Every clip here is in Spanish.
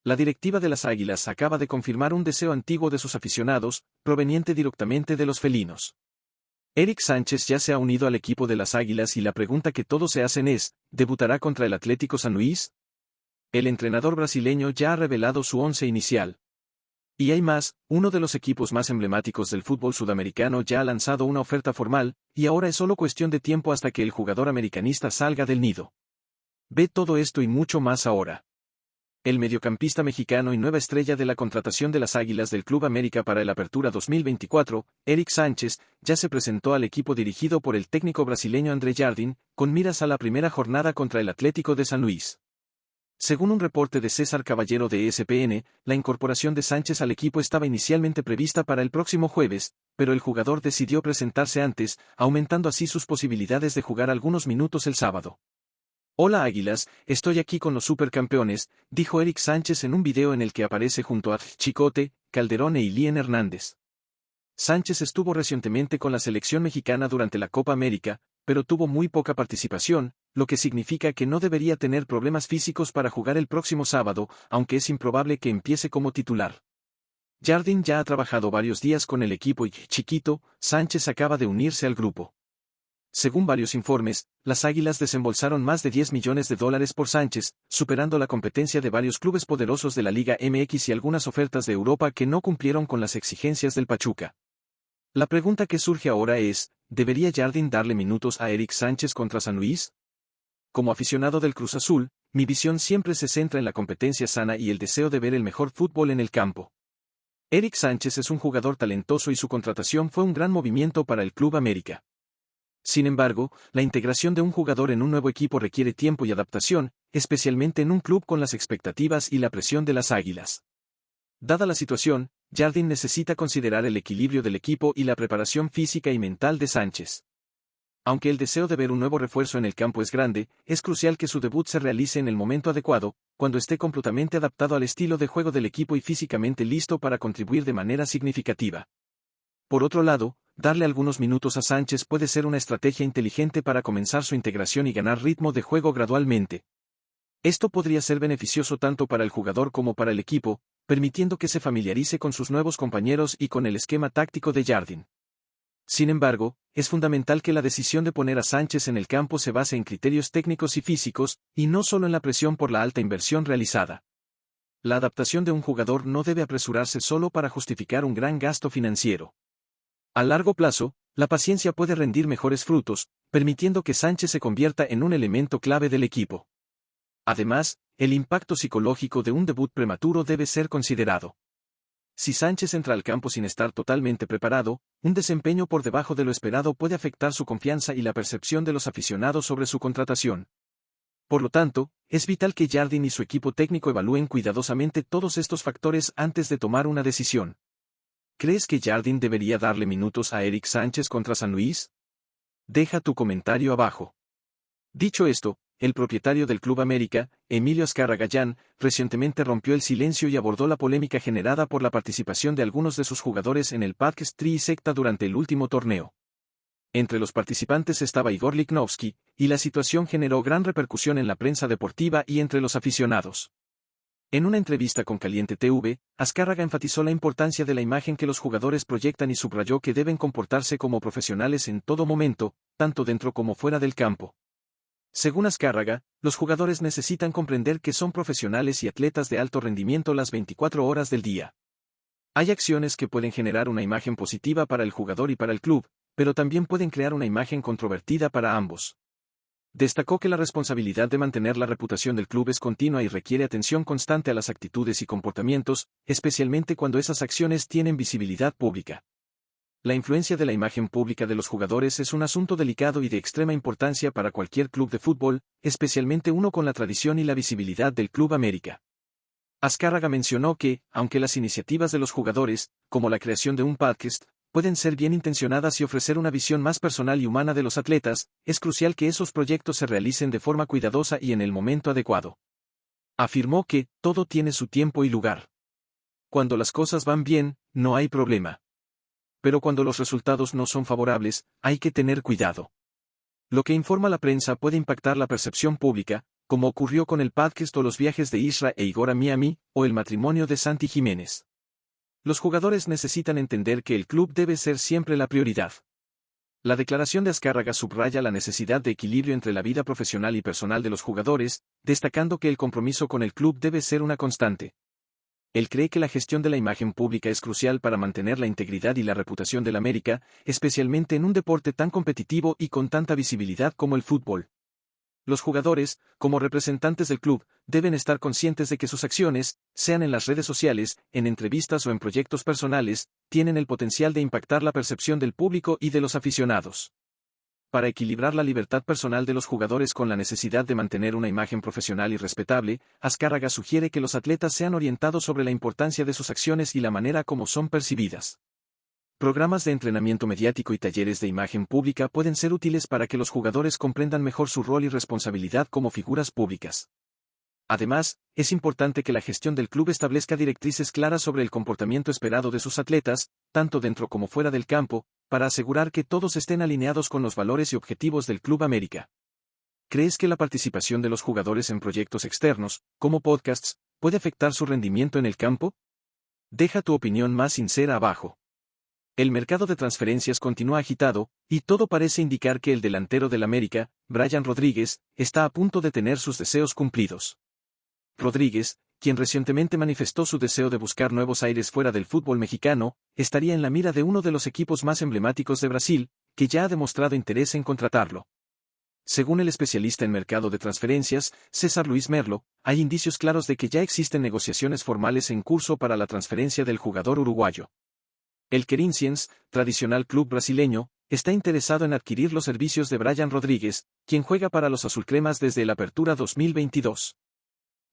La directiva de las Águilas acaba de confirmar un deseo antiguo de sus aficionados, proveniente directamente de los felinos. Eric Sánchez ya se ha unido al equipo de las Águilas y la pregunta que todos se hacen es, ¿debutará contra el Atlético San Luis? El entrenador brasileño ya ha revelado su once inicial. Y hay más, uno de los equipos más emblemáticos del fútbol sudamericano ya ha lanzado una oferta formal, y ahora es solo cuestión de tiempo hasta que el jugador americanista salga del nido. Ve todo esto y mucho más ahora. El mediocampista mexicano y nueva estrella de la contratación de las Águilas del Club América para el Apertura 2024, Eric Sánchez, ya se presentó al equipo dirigido por el técnico brasileño André Jardim, con miras a la primera jornada contra el Atlético de San Luis. Según un reporte de César Caballero de ESPN, la incorporación de Sánchez al equipo estaba inicialmente prevista para el próximo jueves, pero el jugador decidió presentarse antes, aumentando así sus posibilidades de jugar algunos minutos el sábado. Hola Águilas, estoy aquí con los supercampeones, dijo Eric Sánchez en un video en el que aparece junto a Chicote, Calderón e Ilien Hernández. Sánchez estuvo recientemente con la selección mexicana durante la Copa América, pero tuvo muy poca participación, lo que significa que no debería tener problemas físicos para jugar el próximo sábado, aunque es improbable que empiece como titular. Jardim ya ha trabajado varios días con el equipo y, Chiquito, Sánchez acaba de unirse al grupo. Según varios informes, las Águilas desembolsaron más de $10 millones por Sánchez, superando la competencia de varios clubes poderosos de la Liga MX y algunas ofertas de Europa que no cumplieron con las exigencias del Pachuca. La pregunta que surge ahora es, ¿debería Jardim darle minutos a Eric Sánchez contra San Luis? Como aficionado del Cruz Azul, mi visión siempre se centra en la competencia sana y el deseo de ver el mejor fútbol en el campo. Eric Sánchez es un jugador talentoso y su contratación fue un gran movimiento para el Club América. Sin embargo, la integración de un jugador en un nuevo equipo requiere tiempo y adaptación, especialmente en un club con las expectativas y la presión de las Águilas. Dada la situación, Jardim necesita considerar el equilibrio del equipo y la preparación física y mental de Sánchez. Aunque el deseo de ver un nuevo refuerzo en el campo es grande, es crucial que su debut se realice en el momento adecuado, cuando esté completamente adaptado al estilo de juego del equipo y físicamente listo para contribuir de manera significativa. Por otro lado, darle algunos minutos a Sánchez puede ser una estrategia inteligente para comenzar su integración y ganar ritmo de juego gradualmente. Esto podría ser beneficioso tanto para el jugador como para el equipo, permitiendo que se familiarice con sus nuevos compañeros y con el esquema táctico de Jardim. Sin embargo, es fundamental que la decisión de poner a Sánchez en el campo se base en criterios técnicos y físicos, y no solo en la presión por la alta inversión realizada. La adaptación de un jugador no debe apresurarse solo para justificar un gran gasto financiero. A largo plazo, la paciencia puede rendir mejores frutos, permitiendo que Sánchez se convierta en un elemento clave del equipo. Además, el impacto psicológico de un debut prematuro debe ser considerado. Si Sánchez entra al campo sin estar totalmente preparado, un desempeño por debajo de lo esperado puede afectar su confianza y la percepción de los aficionados sobre su contratación. Por lo tanto, es vital que Jardim y su equipo técnico evalúen cuidadosamente todos estos factores antes de tomar una decisión. ¿Crees que Jardim debería darle minutos a Eric Sánchez contra San Luis? Deja tu comentario abajo. Dicho esto, el propietario del Club América, Emilio Azcárraga Gallán, recientemente rompió el silencio y abordó la polémica generada por la participación de algunos de sus jugadores en el Parque Tri Secta durante el último torneo. Entre los participantes estaba Igor Lichnowsky, y la situación generó gran repercusión en la prensa deportiva y entre los aficionados. En una entrevista con Caliente TV, Azcárraga enfatizó la importancia de la imagen que los jugadores proyectan y subrayó que deben comportarse como profesionales en todo momento, tanto dentro como fuera del campo. Según Azcárraga, los jugadores necesitan comprender que son profesionales y atletas de alto rendimiento las 24 horas del día. Hay acciones que pueden generar una imagen positiva para el jugador y para el club, pero también pueden crear una imagen controvertida para ambos. Destacó que la responsabilidad de mantener la reputación del club es continua y requiere atención constante a las actitudes y comportamientos, especialmente cuando esas acciones tienen visibilidad pública. La influencia de la imagen pública de los jugadores es un asunto delicado y de extrema importancia para cualquier club de fútbol, especialmente uno con la tradición y la visibilidad del Club América. Azcárraga mencionó que, aunque las iniciativas de los jugadores, como la creación de un podcast, pueden ser bien intencionadas y ofrecer una visión más personal y humana de los atletas, es crucial que esos proyectos se realicen de forma cuidadosa y en el momento adecuado. Afirmó que, todo tiene su tiempo y lugar. Cuando las cosas van bien, no hay problema. Pero cuando los resultados no son favorables, hay que tener cuidado. Lo que informa la prensa puede impactar la percepción pública, como ocurrió con el podcast o los viajes de Isra e Igor a Miami, o el matrimonio de Santi Jiménez. Los jugadores necesitan entender que el club debe ser siempre la prioridad. La declaración de Azcárraga subraya la necesidad de equilibrio entre la vida profesional y personal de los jugadores, destacando que el compromiso con el club debe ser una constante. Él cree que la gestión de la imagen pública es crucial para mantener la integridad y la reputación del América, especialmente en un deporte tan competitivo y con tanta visibilidad como el fútbol. Los jugadores, como representantes del club, deben estar conscientes de que sus acciones, sean en las redes sociales, en entrevistas o en proyectos personales, tienen el potencial de impactar la percepción del público y de los aficionados. Para equilibrar la libertad personal de los jugadores con la necesidad de mantener una imagen profesional y respetable, Azcárraga sugiere que los atletas sean orientados sobre la importancia de sus acciones y la manera como son percibidas. Programas de entrenamiento mediático y talleres de imagen pública pueden ser útiles para que los jugadores comprendan mejor su rol y responsabilidad como figuras públicas. Además, es importante que la gestión del club establezca directrices claras sobre el comportamiento esperado de sus atletas, tanto dentro como fuera del campo, para asegurar que todos estén alineados con los valores y objetivos del Club América. ¿Crees que la participación de los jugadores en proyectos externos, como podcasts, puede afectar su rendimiento en el campo? Deja tu opinión más sincera abajo. El mercado de transferencias continúa agitado, y todo parece indicar que el delantero del América, Brian Rodríguez, está a punto de tener sus deseos cumplidos. Rodríguez, quien recientemente manifestó su deseo de buscar nuevos aires fuera del fútbol mexicano, estaría en la mira de uno de los equipos más emblemáticos de Brasil, que ya ha demostrado interés en contratarlo. Según el especialista en mercado de transferencias, César Luis Merlo, hay indicios claros de que ya existen negociaciones formales en curso para la transferencia del jugador uruguayo. El Corinthians, tradicional club brasileño, está interesado en adquirir los servicios de Brian Rodríguez, quien juega para los azulcremas desde la Apertura 2022.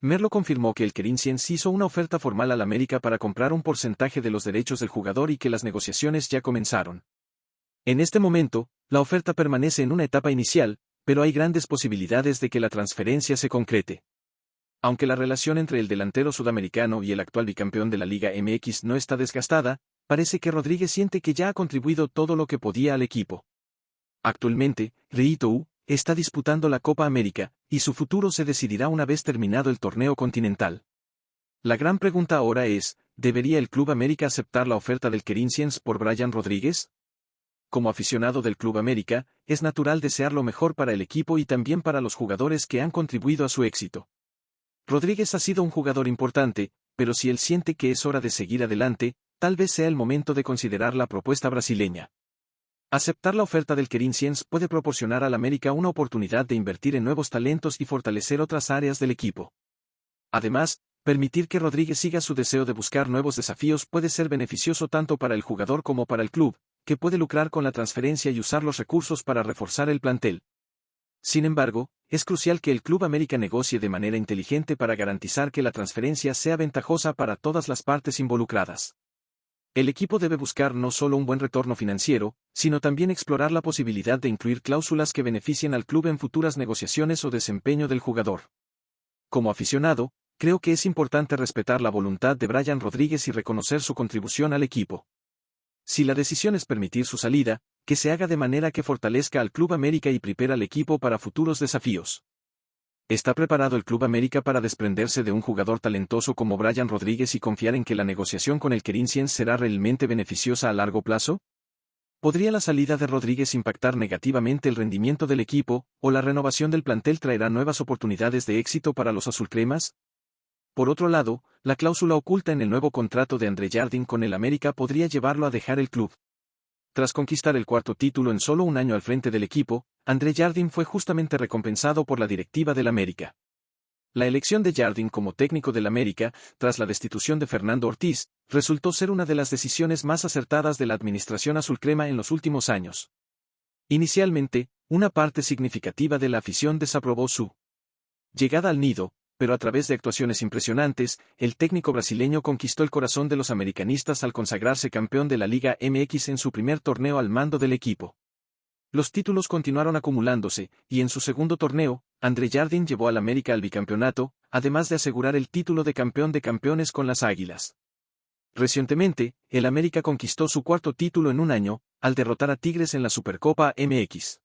Merlo confirmó que el Corinthians hizo una oferta formal al América para comprar un porcentaje de los derechos del jugador y que las negociaciones ya comenzaron. En este momento, la oferta permanece en una etapa inicial, pero hay grandes posibilidades de que la transferencia se concrete. Aunque la relación entre el delantero sudamericano y el actual bicampeón de la Liga MX no está desgastada, parece que Rodríguez siente que ya ha contribuido todo lo que podía al equipo. Actualmente, Rio está disputando la Copa América, y su futuro se decidirá una vez terminado el torneo continental. La gran pregunta ahora es, ¿debería el Club América aceptar la oferta del Corinthians por Brian Rodríguez? Como aficionado del Club América, es natural desear lo mejor para el equipo y también para los jugadores que han contribuido a su éxito. Rodríguez ha sido un jugador importante, pero si él siente que es hora de seguir adelante, tal vez sea el momento de considerar la propuesta brasileña. Aceptar la oferta del Corinthians puede proporcionar al América una oportunidad de invertir en nuevos talentos y fortalecer otras áreas del equipo. Además, permitir que Rodríguez siga su deseo de buscar nuevos desafíos puede ser beneficioso tanto para el jugador como para el club, que puede lucrar con la transferencia y usar los recursos para reforzar el plantel. Sin embargo, es crucial que el Club América negocie de manera inteligente para garantizar que la transferencia sea ventajosa para todas las partes involucradas. El equipo debe buscar no solo un buen retorno financiero, sino también explorar la posibilidad de incluir cláusulas que beneficien al club en futuras negociaciones o desempeño del jugador. Como aficionado, creo que es importante respetar la voluntad de Brian Rodríguez y reconocer su contribución al equipo. Si la decisión es permitir su salida, que se haga de manera que fortalezca al Club América y prepare al equipo para futuros desafíos. ¿Está preparado el Club América para desprenderse de un jugador talentoso como Brian Rodríguez y confiar en que la negociación con el Corinthians será realmente beneficiosa a largo plazo? ¿Podría la salida de Rodríguez impactar negativamente el rendimiento del equipo, o la renovación del plantel traerá nuevas oportunidades de éxito para los azulcremas? Por otro lado, la cláusula oculta en el nuevo contrato de André Jardín con el América podría llevarlo a dejar el club. Tras conquistar el cuarto título en solo un año al frente del equipo, André Jardín fue justamente recompensado por la directiva del América. La elección de Jardín como técnico del América, tras la destitución de Fernando Ortiz, resultó ser una de las decisiones más acertadas de la administración azulcrema en los últimos años. Inicialmente, una parte significativa de la afición desaprobó su llegada al nido, pero a través de actuaciones impresionantes, el técnico brasileño conquistó el corazón de los americanistas al consagrarse campeón de la Liga MX en su primer torneo al mando del equipo. Los títulos continuaron acumulándose, y en su segundo torneo, André Jardín llevó al América al bicampeonato, además de asegurar el título de campeón de campeones con las Águilas. Recientemente, el América conquistó su cuarto título en un año, al derrotar a Tigres en la Supercopa MX.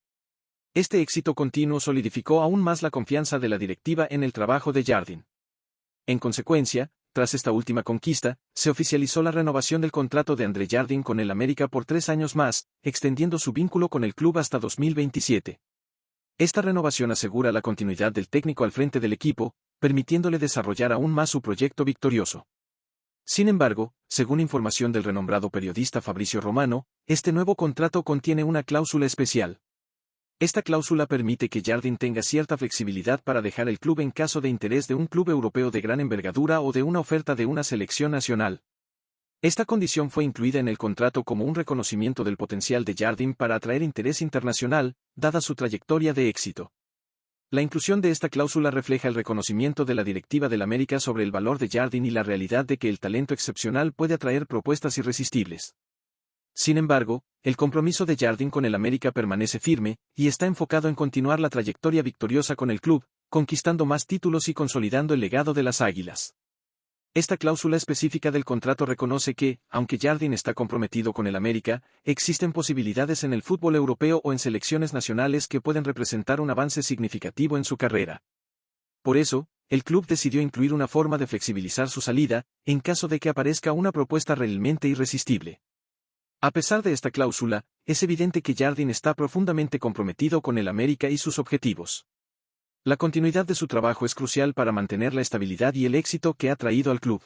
Este éxito continuo solidificó aún más la confianza de la directiva en el trabajo de Jardine. En consecuencia, tras esta última conquista, se oficializó la renovación del contrato de André Jardine con el América por 3 años más, extendiendo su vínculo con el club hasta 2027. Esta renovación asegura la continuidad del técnico al frente del equipo, permitiéndole desarrollar aún más su proyecto victorioso. Sin embargo, según información del renombrado periodista Fabrizio Romano, este nuevo contrato contiene una cláusula especial. Esta cláusula permite que Jardine tenga cierta flexibilidad para dejar el club en caso de interés de un club europeo de gran envergadura o de una oferta de una selección nacional. Esta condición fue incluida en el contrato como un reconocimiento del potencial de Jardine para atraer interés internacional, dada su trayectoria de éxito. La inclusión de esta cláusula refleja el reconocimiento de la directiva del América sobre el valor de Jardine y la realidad de que el talento excepcional puede atraer propuestas irresistibles. Sin embargo, el compromiso de Jardine con el América permanece firme, y está enfocado en continuar la trayectoria victoriosa con el club, conquistando más títulos y consolidando el legado de las Águilas. Esta cláusula específica del contrato reconoce que, aunque Jardine está comprometido con el América, existen posibilidades en el fútbol europeo o en selecciones nacionales que pueden representar un avance significativo en su carrera. Por eso, el club decidió incluir una forma de flexibilizar su salida, en caso de que aparezca una propuesta realmente irresistible. A pesar de esta cláusula, es evidente que Jardine está profundamente comprometido con el América y sus objetivos. La continuidad de su trabajo es crucial para mantener la estabilidad y el éxito que ha traído al club.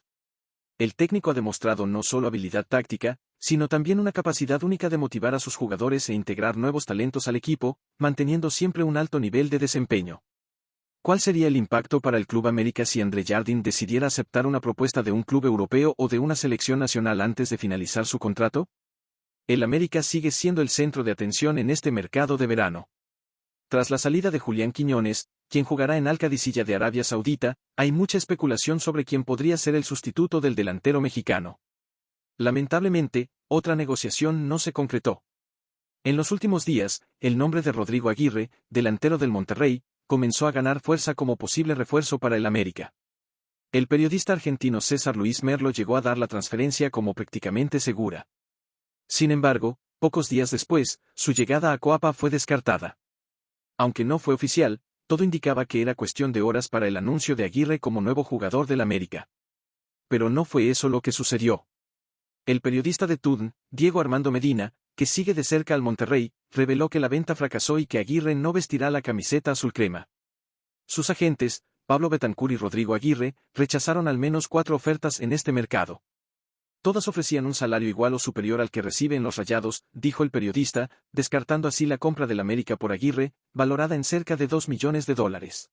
El técnico ha demostrado no solo habilidad táctica, sino también una capacidad única de motivar a sus jugadores e integrar nuevos talentos al equipo, manteniendo siempre un alto nivel de desempeño. ¿Cuál sería el impacto para el Club América si André Jardine decidiera aceptar una propuesta de un club europeo o de una selección nacional antes de finalizar su contrato? El América sigue siendo el centro de atención en este mercado de verano. Tras la salida de Julián Quiñones, quien jugará en Al Qadisiyah de Arabia Saudita, hay mucha especulación sobre quién podría ser el sustituto del delantero mexicano. Lamentablemente, otra negociación no se concretó. En los últimos días, el nombre de Rodrigo Aguirre, delantero del Monterrey, comenzó a ganar fuerza como posible refuerzo para el América. El periodista argentino César Luis Merlo llegó a dar la transferencia como prácticamente segura. Sin embargo, pocos días después, su llegada a Coapa fue descartada. Aunque no fue oficial, todo indicaba que era cuestión de horas para el anuncio de Aguirre como nuevo jugador del América. Pero no fue eso lo que sucedió. El periodista de TUDN, Diego Armando Medina, que sigue de cerca al Monterrey, reveló que la venta fracasó y que Aguirre no vestirá la camiseta azul crema. Sus agentes, Pablo Betancur y Rodrigo Aguirre, rechazaron al menos 4 ofertas en este mercado. Todas ofrecían un salario igual o superior al que reciben los Rayados, dijo el periodista, descartando así la compra del América por Aguirre, valorada en cerca de $2 millones.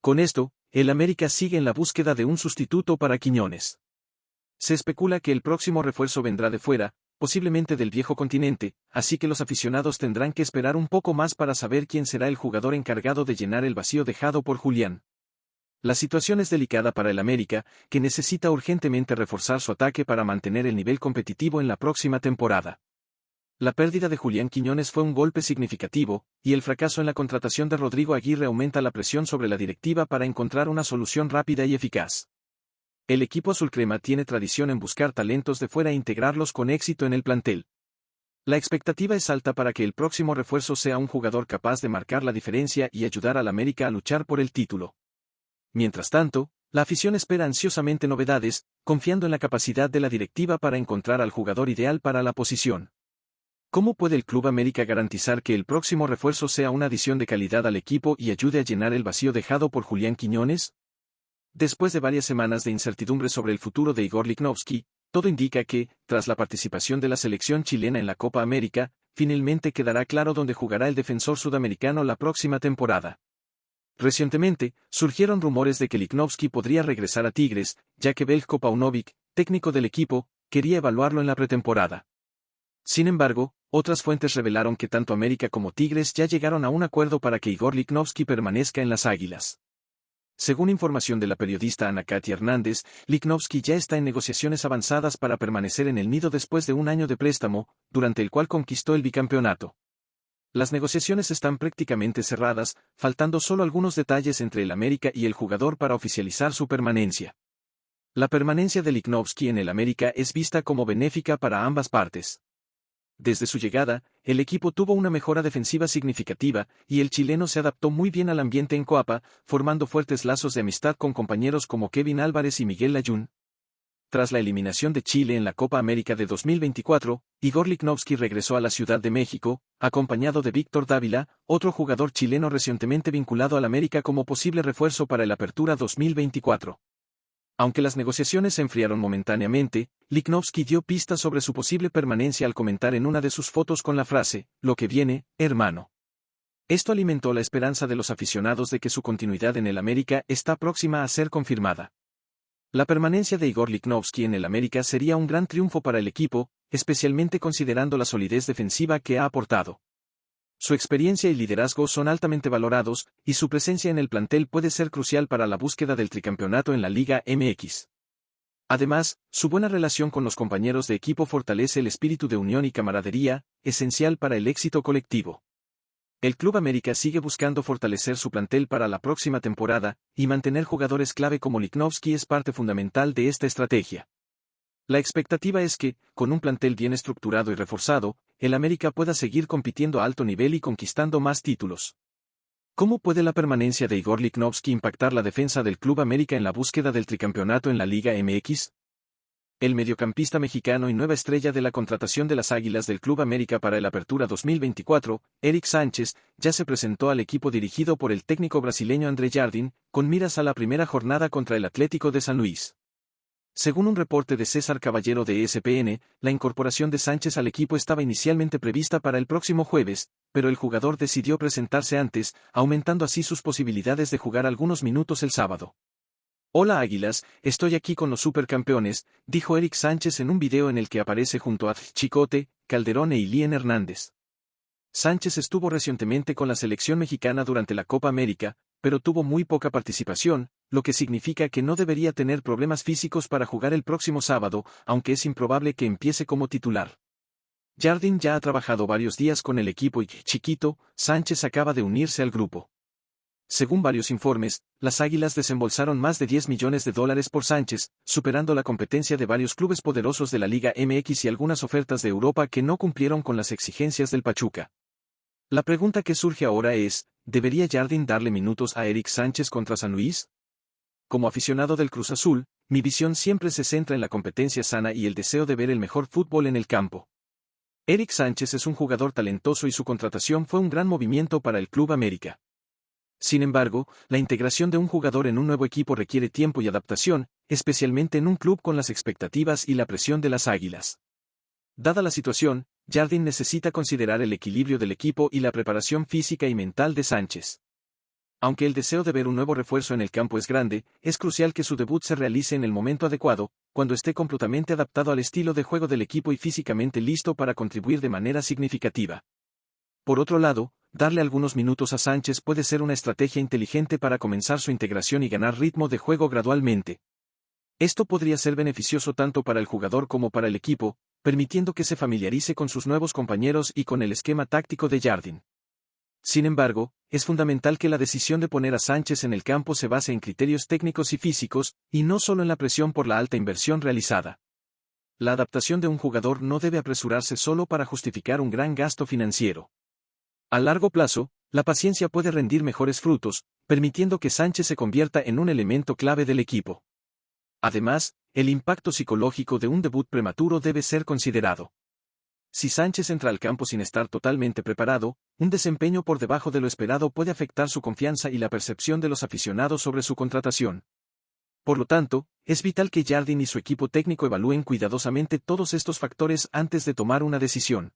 Con esto, el América sigue en la búsqueda de un sustituto para Quiñones. Se especula que el próximo refuerzo vendrá de fuera, posiblemente del viejo continente, así que los aficionados tendrán que esperar un poco más para saber quién será el jugador encargado de llenar el vacío dejado por Julián. La situación es delicada para el América, que necesita urgentemente reforzar su ataque para mantener el nivel competitivo en la próxima temporada. La pérdida de Julián Quiñones fue un golpe significativo, y el fracaso en la contratación de Rodrigo Aguirre aumenta la presión sobre la directiva para encontrar una solución rápida y eficaz. El equipo azulcrema tiene tradición en buscar talentos de fuera e integrarlos con éxito en el plantel. La expectativa es alta para que el próximo refuerzo sea un jugador capaz de marcar la diferencia y ayudar al América a luchar por el título. Mientras tanto, la afición espera ansiosamente novedades, confiando en la capacidad de la directiva para encontrar al jugador ideal para la posición. ¿Cómo puede el Club América garantizar que el próximo refuerzo sea una adición de calidad al equipo y ayude a llenar el vacío dejado por Julián Quiñones? Después de varias semanas de incertidumbre sobre el futuro de Igor Lichnowsky, todo indica que, tras la participación de la selección chilena en la Copa América, finalmente quedará claro dónde jugará el defensor sudamericano la próxima temporada. Recientemente, surgieron rumores de que Lichnowsky podría regresar a Tigres, ya que Veljko Paunovic, técnico del equipo, quería evaluarlo en la pretemporada. Sin embargo, otras fuentes revelaron que tanto América como Tigres ya llegaron a un acuerdo para que Igor Lichnowsky permanezca en las Águilas. Según información de la periodista Ana Katia Hernández, Lichnowsky ya está en negociaciones avanzadas para permanecer en el nido después de un año de préstamo, durante el cual conquistó el bicampeonato. Las negociaciones están prácticamente cerradas, faltando solo algunos detalles entre el América y el jugador para oficializar su permanencia. La permanencia de Lichnowsky en el América es vista como benéfica para ambas partes. Desde su llegada, el equipo tuvo una mejora defensiva significativa, y el chileno se adaptó muy bien al ambiente en Coapa, formando fuertes lazos de amistad con compañeros como Kevin Álvarez y Miguel Layún. Tras la eliminación de Chile en la Copa América de 2024, Igor Lichnowsky regresó a la Ciudad de México, acompañado de Víctor Dávila, otro jugador chileno recientemente vinculado al América como posible refuerzo para el Apertura 2024. Aunque las negociaciones se enfriaron momentáneamente, Lichnowsky dio pistas sobre su posible permanencia al comentar en una de sus fotos con la frase, "Lo que viene, hermano". Esto alimentó la esperanza de los aficionados de que su continuidad en el América está próxima a ser confirmada. La permanencia de Igor Lichnowsky en el América sería un gran triunfo para el equipo, especialmente considerando la solidez defensiva que ha aportado. Su experiencia y liderazgo son altamente valorados, y su presencia en el plantel puede ser crucial para la búsqueda del tricampeonato en la Liga MX. Además, su buena relación con los compañeros de equipo fortalece el espíritu de unión y camaradería, esencial para el éxito colectivo. El Club América sigue buscando fortalecer su plantel para la próxima temporada, y mantener jugadores clave como Lichnowsky es parte fundamental de esta estrategia. La expectativa es que, con un plantel bien estructurado y reforzado, el América pueda seguir compitiendo a alto nivel y conquistando más títulos. ¿Cómo puede la permanencia de Igor Lichnowsky impactar la defensa del Club América en la búsqueda del tricampeonato en la Liga MX? El mediocampista mexicano y nueva estrella de la contratación de las Águilas del Club América para el Apertura 2024, Eric Sánchez, ya se presentó al equipo dirigido por el técnico brasileño André Jardim, con miras a la primera jornada contra el Atlético de San Luis. Según un reporte de César Caballero de ESPN, la incorporación de Sánchez al equipo estaba inicialmente prevista para el próximo jueves, pero el jugador decidió presentarse antes, aumentando así sus posibilidades de jugar algunos minutos el sábado. "Hola Águilas, estoy aquí con los supercampeones", dijo Eric Sánchez en un video en el que aparece junto a Chicote, Calderón e Ilien Hernández. Sánchez estuvo recientemente con la selección mexicana durante la Copa América, pero tuvo muy poca participación, lo que significa que no debería tener problemas físicos para jugar el próximo sábado, aunque es improbable que empiece como titular. Jardim ya ha trabajado varios días con el equipo y, Chiquito, Sánchez acaba de unirse al grupo. Según varios informes, las Águilas desembolsaron más de $10 millones por Sánchez, superando la competencia de varios clubes poderosos de la Liga MX y algunas ofertas de Europa que no cumplieron con las exigencias del Pachuca. La pregunta que surge ahora es, ¿debería Jardim darle minutos a Eric Sánchez contra San Luis? Como aficionado del Cruz Azul, mi visión siempre se centra en la competencia sana y el deseo de ver el mejor fútbol en el campo. Eric Sánchez es un jugador talentoso y su contratación fue un gran movimiento para el Club América. Sin embargo, la integración de un jugador en un nuevo equipo requiere tiempo y adaptación, especialmente en un club con las expectativas y la presión de las Águilas. Dada la situación, Jardim necesita considerar el equilibrio del equipo y la preparación física y mental de Sánchez. Aunque el deseo de ver un nuevo refuerzo en el campo es grande, es crucial que su debut se realice en el momento adecuado, cuando esté completamente adaptado al estilo de juego del equipo y físicamente listo para contribuir de manera significativa. Por otro lado, darle algunos minutos a Sánchez puede ser una estrategia inteligente para comenzar su integración y ganar ritmo de juego gradualmente. Esto podría ser beneficioso tanto para el jugador como para el equipo, permitiendo que se familiarice con sus nuevos compañeros y con el esquema táctico de Jardim. Sin embargo, es fundamental que la decisión de poner a Sánchez en el campo se base en criterios técnicos y físicos, y no solo en la presión por la alta inversión realizada. La adaptación de un jugador no debe apresurarse solo para justificar un gran gasto financiero. A largo plazo, la paciencia puede rendir mejores frutos, permitiendo que Sánchez se convierta en un elemento clave del equipo. Además, el impacto psicológico de un debut prematuro debe ser considerado. Si Sánchez entra al campo sin estar totalmente preparado, un desempeño por debajo de lo esperado puede afectar su confianza y la percepción de los aficionados sobre su contratación. Por lo tanto, es vital que Jardim y su equipo técnico evalúen cuidadosamente todos estos factores antes de tomar una decisión.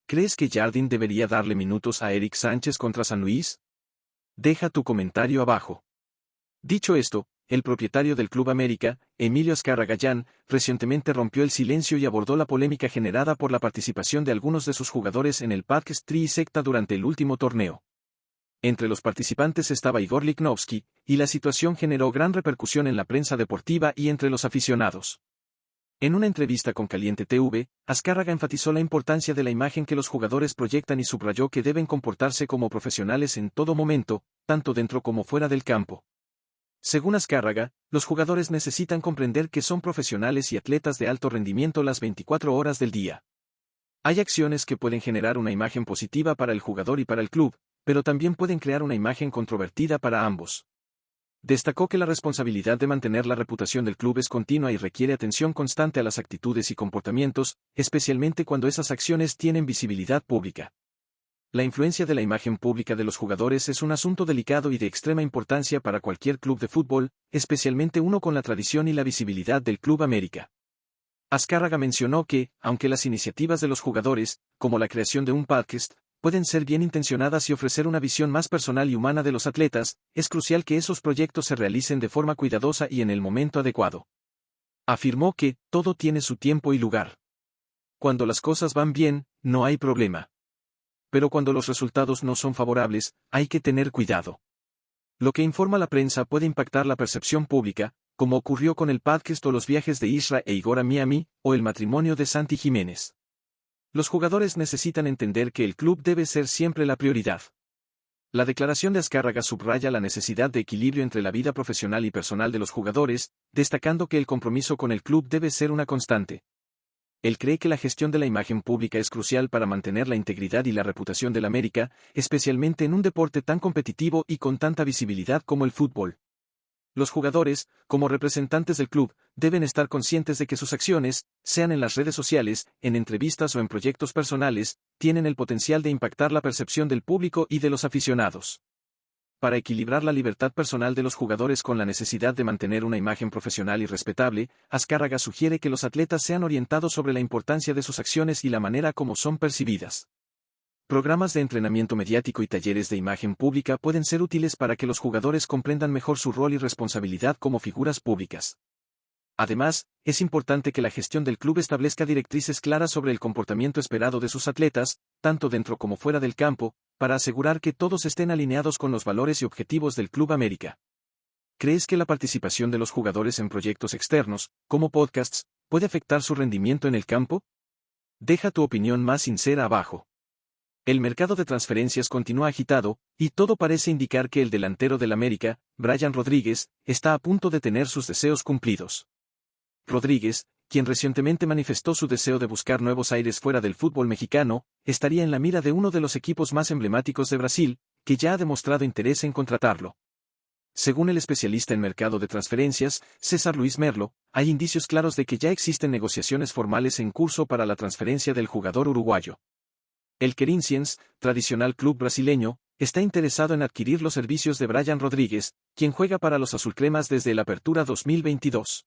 ¿Crees que Jardim debería darle minutos a Eric Sánchez contra San Luis? Deja tu comentario abajo. Dicho esto, el propietario del Club América, Emilio Azcárraga Gallán, recientemente rompió el silencio y abordó la polémica generada por la participación de algunos de sus jugadores en el Parque Tri-Secta durante el último torneo. Entre los participantes estaba Igor Lichnowsky, y la situación generó gran repercusión en la prensa deportiva y entre los aficionados. En una entrevista con Caliente TV, Azcárraga enfatizó la importancia de la imagen que los jugadores proyectan y subrayó que deben comportarse como profesionales en todo momento, tanto dentro como fuera del campo. Según Azcárraga, los jugadores necesitan comprender que son profesionales y atletas de alto rendimiento las 24 horas del día. Hay acciones que pueden generar una imagen positiva para el jugador y para el club, pero también pueden crear una imagen controvertida para ambos. Destacó que la responsabilidad de mantener la reputación del club es continua y requiere atención constante a las actitudes y comportamientos, especialmente cuando esas acciones tienen visibilidad pública. La influencia de la imagen pública de los jugadores es un asunto delicado y de extrema importancia para cualquier club de fútbol, especialmente uno con la tradición y la visibilidad del Club América. Azcárraga mencionó que, aunque las iniciativas de los jugadores, como la creación de un podcast, pueden ser bien intencionadas y ofrecer una visión más personal y humana de los atletas, es crucial que esos proyectos se realicen de forma cuidadosa y en el momento adecuado. Afirmó que, todo tiene su tiempo y lugar. Cuando las cosas van bien, no hay problema. Pero cuando los resultados no son favorables, hay que tener cuidado. Lo que informa la prensa puede impactar la percepción pública, como ocurrió con el podcast o los viajes de Isra e Igor a Miami, o el matrimonio de Santi Jiménez. Los jugadores necesitan entender que el club debe ser siempre la prioridad. La declaración de Azcárraga subraya la necesidad de equilibrio entre la vida profesional y personal de los jugadores, destacando que el compromiso con el club debe ser una constante. Él cree que la gestión de la imagen pública es crucial para mantener la integridad y la reputación del América, especialmente en un deporte tan competitivo y con tanta visibilidad como el fútbol. Los jugadores, como representantes del club, deben estar conscientes de que sus acciones, sean en las redes sociales, en entrevistas o en proyectos personales, tienen el potencial de impactar la percepción del público y de los aficionados. Para equilibrar la libertad personal de los jugadores con la necesidad de mantener una imagen profesional y respetable, Azcárraga sugiere que los atletas sean orientados sobre la importancia de sus acciones y la manera como son percibidas. Programas de entrenamiento mediático y talleres de imagen pública pueden ser útiles para que los jugadores comprendan mejor su rol y responsabilidad como figuras públicas. Además, es importante que la gestión del club establezca directrices claras sobre el comportamiento esperado de sus atletas, tanto dentro como fuera del campo, para asegurar que todos estén alineados con los valores y objetivos del Club América. ¿Crees que la participación de los jugadores en proyectos externos, como podcasts, puede afectar su rendimiento en el campo? Deja tu opinión más sincera abajo. El mercado de transferencias continúa agitado, y todo parece indicar que el delantero del América, Brian Rodríguez, está a punto de tener sus deseos cumplidos. Rodríguez, quien recientemente manifestó su deseo de buscar nuevos aires fuera del fútbol mexicano, estaría en la mira de uno de los equipos más emblemáticos de Brasil, que ya ha demostrado interés en contratarlo. Según el especialista en mercado de transferencias, César Luis Merlo, hay indicios claros de que ya existen negociaciones formales en curso para la transferencia del jugador uruguayo. El Corinthians, tradicional club brasileño, está interesado en adquirir los servicios de Brian Rodríguez, quien juega para los azulcremas desde el Apertura 2022.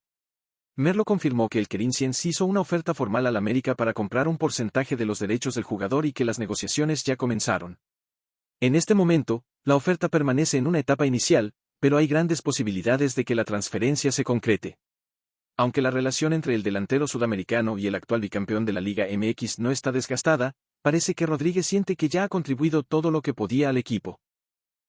Merlo confirmó que el Corinthians hizo una oferta formal al América para comprar un porcentaje de los derechos del jugador y que las negociaciones ya comenzaron. En este momento, la oferta permanece en una etapa inicial, pero hay grandes posibilidades de que la transferencia se concrete. Aunque la relación entre el delantero sudamericano y el actual bicampeón de la Liga MX no está desgastada, parece que Rodríguez siente que ya ha contribuido todo lo que podía al equipo.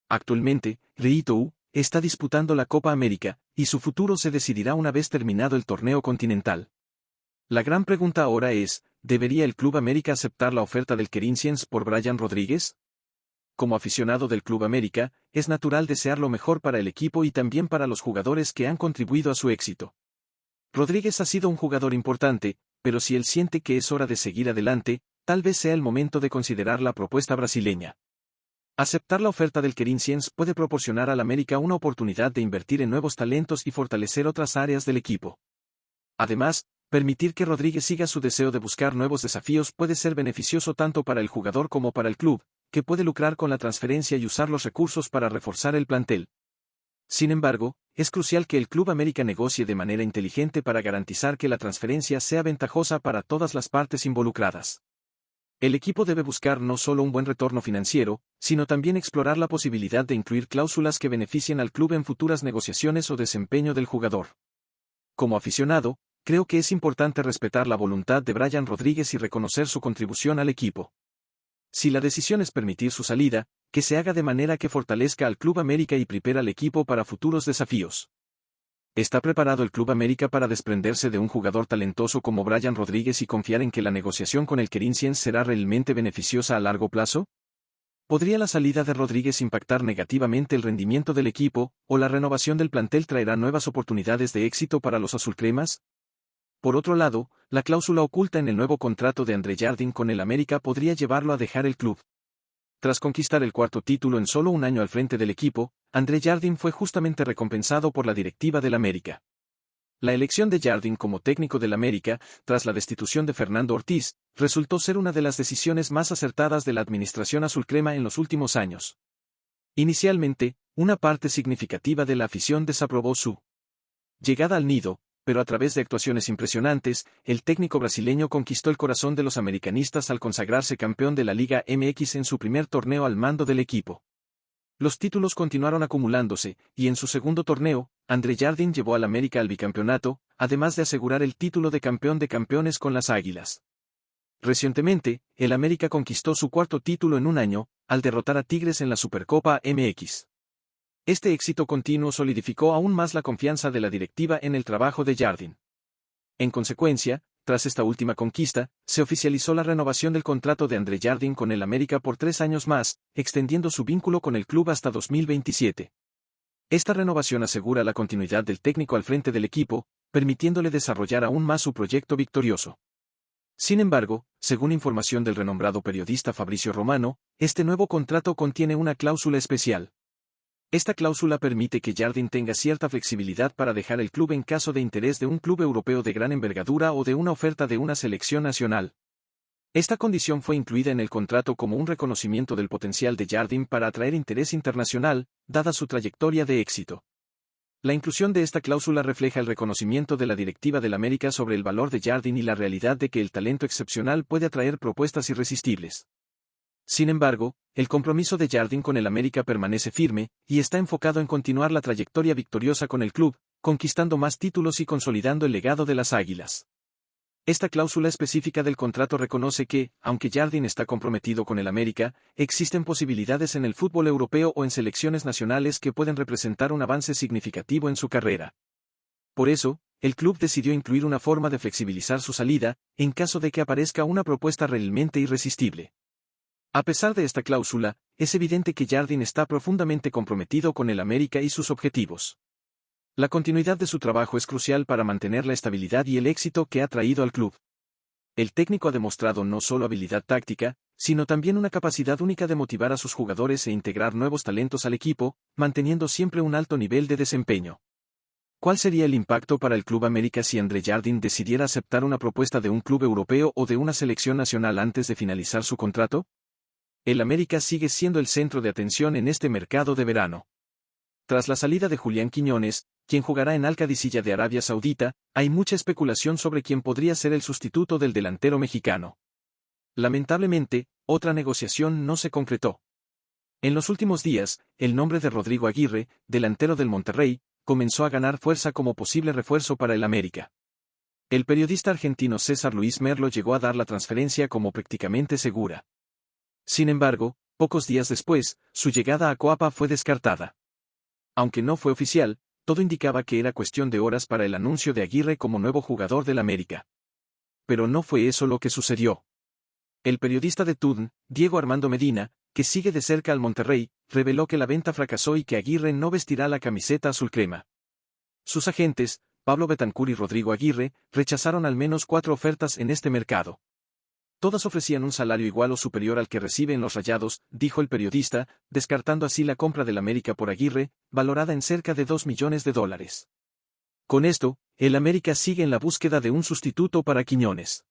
Actualmente, Rio está disputando la Copa América, y su futuro se decidirá una vez terminado el torneo continental. La gran pregunta ahora es, ¿debería el Club América aceptar la oferta del Corinthians por Brian Rodríguez? Como aficionado del Club América, es natural desear lo mejor para el equipo y también para los jugadores que han contribuido a su éxito. Rodríguez ha sido un jugador importante, pero si él siente que es hora de seguir adelante, tal vez sea el momento de considerar la propuesta brasileña. Aceptar la oferta del Corinthians puede proporcionar al América una oportunidad de invertir en nuevos talentos y fortalecer otras áreas del equipo. Además, permitir que Rodríguez siga su deseo de buscar nuevos desafíos puede ser beneficioso tanto para el jugador como para el club, que puede lucrar con la transferencia y usar los recursos para reforzar el plantel. Sin embargo, es crucial que el Club América negocie de manera inteligente para garantizar que la transferencia sea ventajosa para todas las partes involucradas. El equipo debe buscar no solo un buen retorno financiero, sino también explorar la posibilidad de incluir cláusulas que beneficien al club en futuras negociaciones o desempeño del jugador. Como aficionado, creo que es importante respetar la voluntad de Brian Rodríguez y reconocer su contribución al equipo. Si la decisión es permitir su salida, que se haga de manera que fortalezca al Club América y prepare al equipo para futuros desafíos. ¿Está preparado el Club América para desprenderse de un jugador talentoso como Brian Rodríguez y confiar en que la negociación con el Corinthians será realmente beneficiosa a largo plazo? ¿Podría la salida de Rodríguez impactar negativamente el rendimiento del equipo, o la renovación del plantel traerá nuevas oportunidades de éxito para los azulcremas? Por otro lado, la cláusula oculta en el nuevo contrato de Andre Jardine con el América podría llevarlo a dejar el club. Tras conquistar el cuarto título en solo un año al frente del equipo, Andre Jardine fue justamente recompensado por la directiva del América. La elección de Jardine como técnico del América, tras la destitución de Fernando Ortiz, resultó ser una de las decisiones más acertadas de la administración azulcrema en los últimos años. Inicialmente, una parte significativa de la afición desaprobó su llegada al nido, pero a través de actuaciones impresionantes, el técnico brasileño conquistó el corazón de los americanistas al consagrarse campeón de la Liga MX en su primer torneo al mando del equipo. Los títulos continuaron acumulándose, y en su segundo torneo, Andre Jardine llevó al América al bicampeonato, además de asegurar el título de campeón de campeones con las Águilas. Recientemente, el América conquistó su cuarto título en un año, al derrotar a Tigres en la Supercopa MX. Este éxito continuo solidificó aún más la confianza de la directiva en el trabajo de Jardine. En consecuencia, tras esta última conquista, se oficializó la renovación del contrato de Andre Jardine con el América por 3 años más, extendiendo su vínculo con el club hasta 2027. Esta renovación asegura la continuidad del técnico al frente del equipo, permitiéndole desarrollar aún más su proyecto victorioso. Sin embargo, según información del renombrado periodista Fabricio Romano, este nuevo contrato contiene una cláusula especial. Esta cláusula permite que Jardine tenga cierta flexibilidad para dejar el club en caso de interés de un club europeo de gran envergadura o de una oferta de una selección nacional. Esta condición fue incluida en el contrato como un reconocimiento del potencial de Jardine para atraer interés internacional, dada su trayectoria de éxito. La inclusión de esta cláusula refleja el reconocimiento de la directiva del América sobre el valor de Jardine y la realidad de que el talento excepcional puede atraer propuestas irresistibles. Sin embargo, el compromiso de Jardine con el América permanece firme, y está enfocado en continuar la trayectoria victoriosa con el club, conquistando más títulos y consolidando el legado de las Águilas. Esta cláusula específica del contrato reconoce que, aunque Jardine está comprometido con el América, existen posibilidades en el fútbol europeo o en selecciones nacionales que pueden representar un avance significativo en su carrera. Por eso, el club decidió incluir una forma de flexibilizar su salida, en caso de que aparezca una propuesta realmente irresistible. A pesar de esta cláusula, es evidente que Jardine está profundamente comprometido con el América y sus objetivos. La continuidad de su trabajo es crucial para mantener la estabilidad y el éxito que ha traído al club. El técnico ha demostrado no solo habilidad táctica, sino también una capacidad única de motivar a sus jugadores e integrar nuevos talentos al equipo, manteniendo siempre un alto nivel de desempeño. ¿Cuál sería el impacto para el Club América si Andre Jardine decidiera aceptar una propuesta de un club europeo o de una selección nacional antes de finalizar su contrato? El América sigue siendo el centro de atención en este mercado de verano. Tras la salida de Julián Quiñones, quien jugará en Al Qadisiyah de Arabia Saudita, hay mucha especulación sobre quién podría ser el sustituto del delantero mexicano. Lamentablemente, otra negociación no se concretó. En los últimos días, el nombre de Rodrigo Aguirre, delantero del Monterrey, comenzó a ganar fuerza como posible refuerzo para el América. El periodista argentino César Luis Merlo llegó a dar la transferencia como prácticamente segura. Sin embargo, pocos días después, su llegada a Coapa fue descartada. Aunque no fue oficial, todo indicaba que era cuestión de horas para el anuncio de Aguirre como nuevo jugador del América. Pero no fue eso lo que sucedió. El periodista de TUDN, Diego Armando Medina, que sigue de cerca al Monterrey, reveló que la venta fracasó y que Aguirre no vestirá la camiseta azul crema. Sus agentes, Pablo Betancur y Rodrigo Aguirre, rechazaron al menos 4 ofertas en este mercado. Todas ofrecían un salario igual o superior al que reciben los Rayados, dijo el periodista, descartando así la compra del América por Aguirre, valorada en cerca de $2 millones. Con esto, el América sigue en la búsqueda de un sustituto para Quiñones.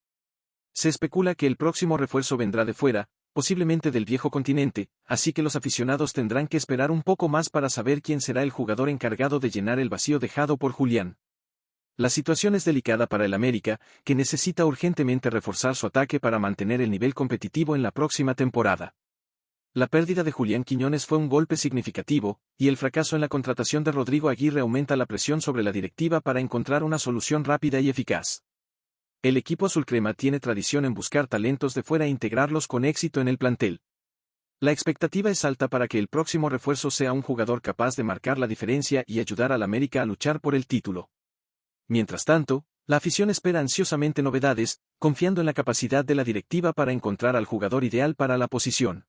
Se especula que el próximo refuerzo vendrá de fuera, posiblemente del viejo continente, así que los aficionados tendrán que esperar un poco más para saber quién será el jugador encargado de llenar el vacío dejado por Julián. La situación es delicada para el América, que necesita urgentemente reforzar su ataque para mantener el nivel competitivo en la próxima temporada. La pérdida de Julián Quiñones fue un golpe significativo, y el fracaso en la contratación de Rodrigo Aguirre aumenta la presión sobre la directiva para encontrar una solución rápida y eficaz. El equipo azulcrema tiene tradición en buscar talentos de fuera e integrarlos con éxito en el plantel. La expectativa es alta para que el próximo refuerzo sea un jugador capaz de marcar la diferencia y ayudar al América a luchar por el título. Mientras tanto, la afición espera ansiosamente novedades, confiando en la capacidad de la directiva para encontrar al jugador ideal para la posición.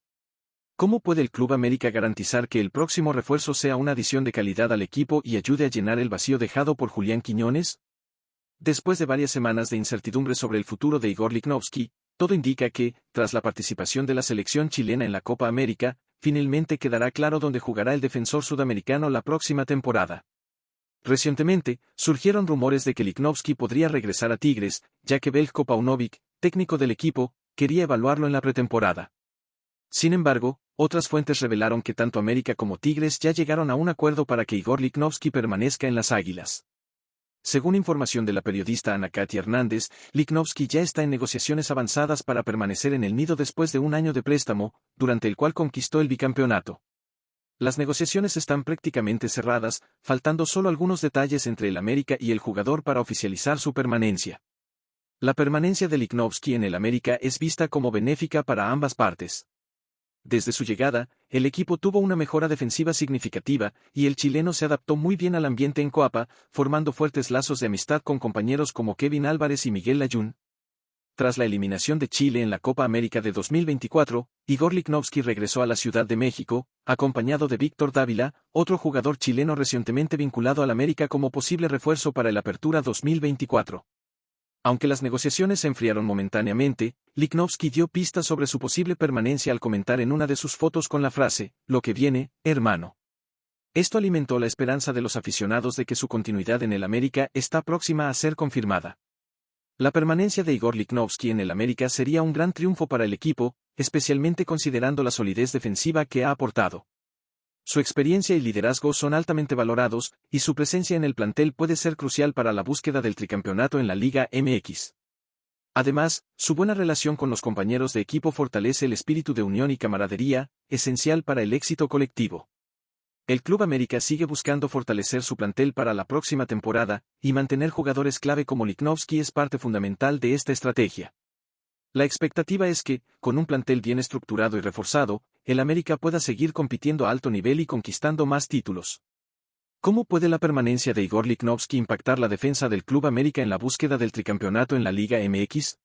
¿Cómo puede el Club América garantizar que el próximo refuerzo sea una adición de calidad al equipo y ayude a llenar el vacío dejado por Julián Quiñones? Después de varias semanas de incertidumbre sobre el futuro de Igor Lichnowsky, todo indica que, tras la participación de la selección chilena en la Copa América, finalmente quedará claro dónde jugará el defensor sudamericano la próxima temporada. Recientemente, surgieron rumores de que Lichnowsky podría regresar a Tigres, ya que Veljko Paunovic, técnico del equipo, quería evaluarlo en la pretemporada. Sin embargo, otras fuentes revelaron que tanto América como Tigres ya llegaron a un acuerdo para que Igor Lichnowsky permanezca en las Águilas. Según información de la periodista Ana Katia Hernández, Lichnowsky ya está en negociaciones avanzadas para permanecer en el nido después de un año de préstamo, durante el cual conquistó el bicampeonato. Las negociaciones están prácticamente cerradas, faltando solo algunos detalles entre el América y el jugador para oficializar su permanencia. La permanencia de Lichnowsky en el América es vista como benéfica para ambas partes. Desde su llegada, el equipo tuvo una mejora defensiva significativa, y el chileno se adaptó muy bien al ambiente en Coapa, formando fuertes lazos de amistad con compañeros como Kevin Álvarez y Miguel Layún. Tras la eliminación de Chile en la Copa América de 2024, Igor Lichnowsky regresó a la Ciudad de México, acompañado de Víctor Dávila, otro jugador chileno recientemente vinculado al América como posible refuerzo para el Apertura 2024. Aunque las negociaciones se enfriaron momentáneamente, Lichnowsky dio pistas sobre su posible permanencia al comentar en una de sus fotos con la frase, "Lo que viene, hermano". Esto alimentó la esperanza de los aficionados de que su continuidad en el América está próxima a ser confirmada. La permanencia de Igor Lichnowsky en el América sería un gran triunfo para el equipo, especialmente considerando la solidez defensiva que ha aportado. Su experiencia y liderazgo son altamente valorados, y su presencia en el plantel puede ser crucial para la búsqueda del tricampeonato en la Liga MX. Además, su buena relación con los compañeros de equipo fortalece el espíritu de unión y camaradería, esencial para el éxito colectivo. El Club América sigue buscando fortalecer su plantel para la próxima temporada, y mantener jugadores clave como Lichnowsky es parte fundamental de esta estrategia. La expectativa es que, con un plantel bien estructurado y reforzado, el América pueda seguir compitiendo a alto nivel y conquistando más títulos. ¿Cómo puede la permanencia de Igor Lichnowsky impactar la defensa del Club América en la búsqueda del tricampeonato en la Liga MX?